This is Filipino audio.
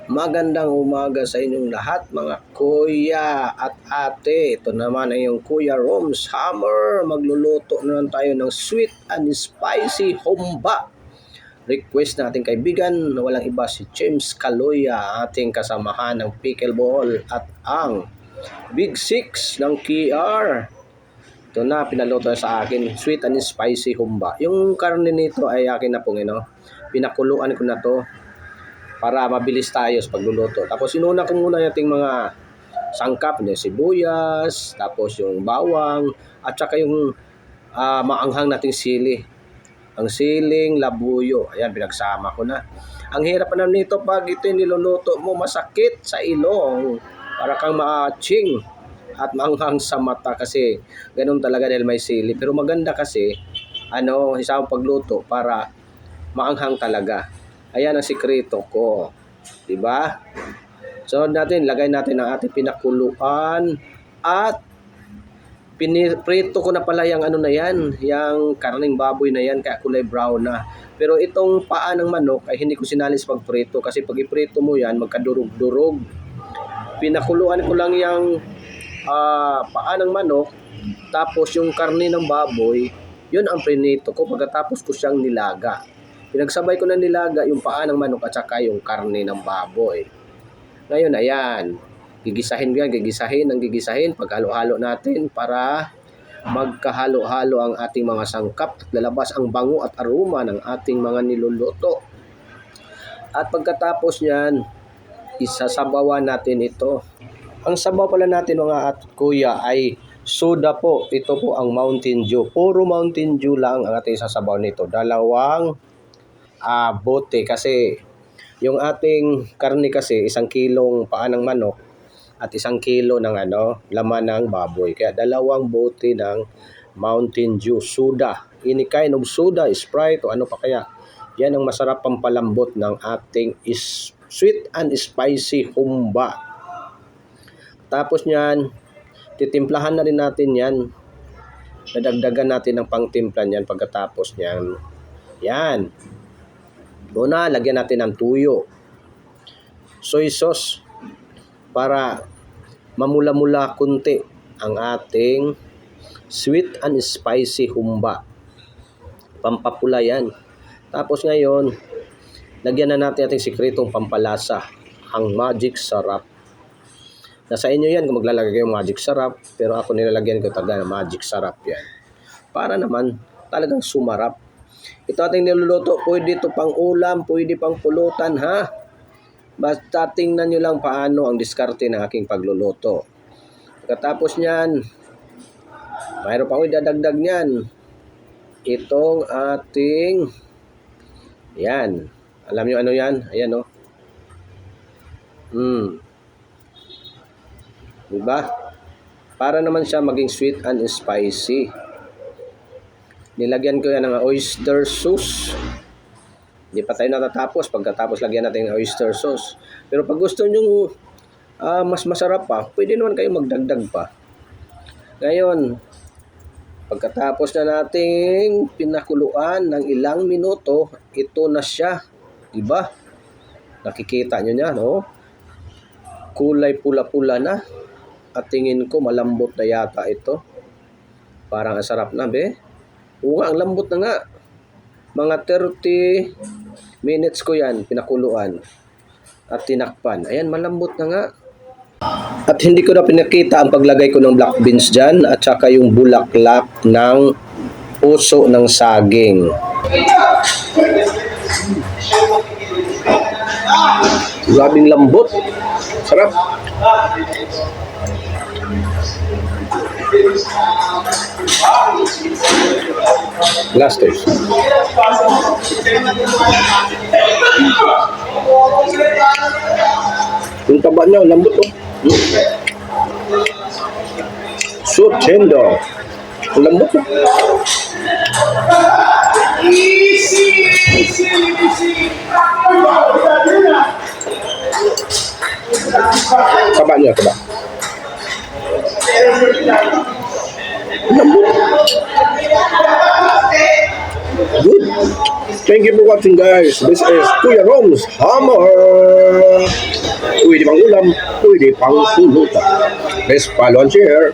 Magandang umaga sa inyong lahat mga kuya at ate. Ito naman ay yung Kuya Rom's Hammer. Magluluto naman tayo ng sweet and spicy humba. Request na ating kaibigan na walang iba si James Caloya, ating kasamahan ng pickleball at ang Big Six ng KR. Ito na, pinaluto sa akin, sweet and spicy humba. Yung karne nito ay akin na pong pinakuluan ko na to para mabilis tayo sa pagluluto. Tapos inuna ko muna yung mga sangkap, yung sibuyas, tapos yung bawang, at saka yung maanghang nating sili. Ang siling labuyo, ayan, pinagsama ko na. Ang hirap na nito pag ito niluluto mo, masakit sa ilong. Para kang maaching at maanghang sa mata kasi ganun talaga dahil may sili. Pero maganda kasi, isang pagluto para maanghang talaga. Ayan ang sikreto ko. Diba? So lagay natin ang ating pinakuluan at piniprito ko na pala yung yung karning baboy na yan, kaya kulay brown na. Pero itong paa ng manok ay hindi ko sinalis pagprito kasi pag iprito mo yan, magkadurog-durog. Pinakuluan ko lang yung paa ng manok, tapos yung karne ng baboy, yun ang prinito ko pagkatapos ko siyang nilaga. Pinagsabay ko na nilaga yung paa ng manok at saka yung karne ng baboy. Ngayon, ayan. Gigisahin yan, gigisahin. Paghalo-halo natin para magkahalo-halo ang ating mga sangkap at lalabas ang bango at aroma ng ating mga niluluto. At pagkatapos niyan, isasabawan natin ito. Ang sabaw pala natin mga at kuya ay soda po. Ito po ang Mountain Dew. Puro Mountain Dew lang ang ating sasabaw nito. Dalawang bote kasi yung ating karne kasi 1 kilong paa ng manok at 1 kilo ng laman ng baboy. Kaya 2 bote ng Mountain Dew soda. Any kind of soda, Sprite o ano pa kaya. Yan ang masarap pampalambot ng ating sweet and spicy humba. Tapos niyan, titimplahan na rin natin yan. Nadagdagan natin ng pangtimpla niyan pagkatapos niyan. Yan. Una, lagyan natin ng tuyo. Soy sauce para mamula-mula kunti ang ating sweet and spicy humba. Pampapula yan. Tapos ngayon, lagyan na natin ating sikretong pampalasa, ang magic sarap. Nasa inyo yan kung maglalagay yung magic sarap, pero ako nilalagyan ko talaga ng magic sarap yan. Para naman talagang sumarap. Ito ating niluluto, pwede ito pang ulam, pwede pang pulutan ha. Basta tingnan nyo lang paano ang diskarte ng aking pagluluto. Pagkatapos niyan, mayroon pa akong idadagdag niyan. Itong ating, yan. Alam nyo ano yan? Ayan o. Diba? Para naman siya maging sweet and spicy. Nilagyan ko yan ng oyster sauce. Hindi pa tayo natatapos. Pagkatapos lagyan natin ng oyster sauce. Pero pag gusto nyo mas masarap pa, pwede naman kayo magdagdag pa. Ngayon, pagkatapos na nating pinakuluan ng ilang minuto, ito na siya. Diba? Nakikita nyo niya, no? Kulay pula-pula na. At tingin ko malambot na yata ito. Parang sarap na, be. Oo nga, ang lambot na nga. Mga 30 minutes ko yan, pinakuluan. At tinakpan. Ayan, malambot na nga. At hindi ko na pinakita ang paglagay ko ng black beans dyan. At saka yung bulaklak ng puso ng saging. Grabing lambot. Sarap. Lasters. Yung taba niya, lambot oh. So tender. Lambot oh. Taba niya, taba. Good. Thank you for watching guys. This is Kuya Rom's Hammer. Pwede pang ulam, pwede pang pulutan. Let's follow and share.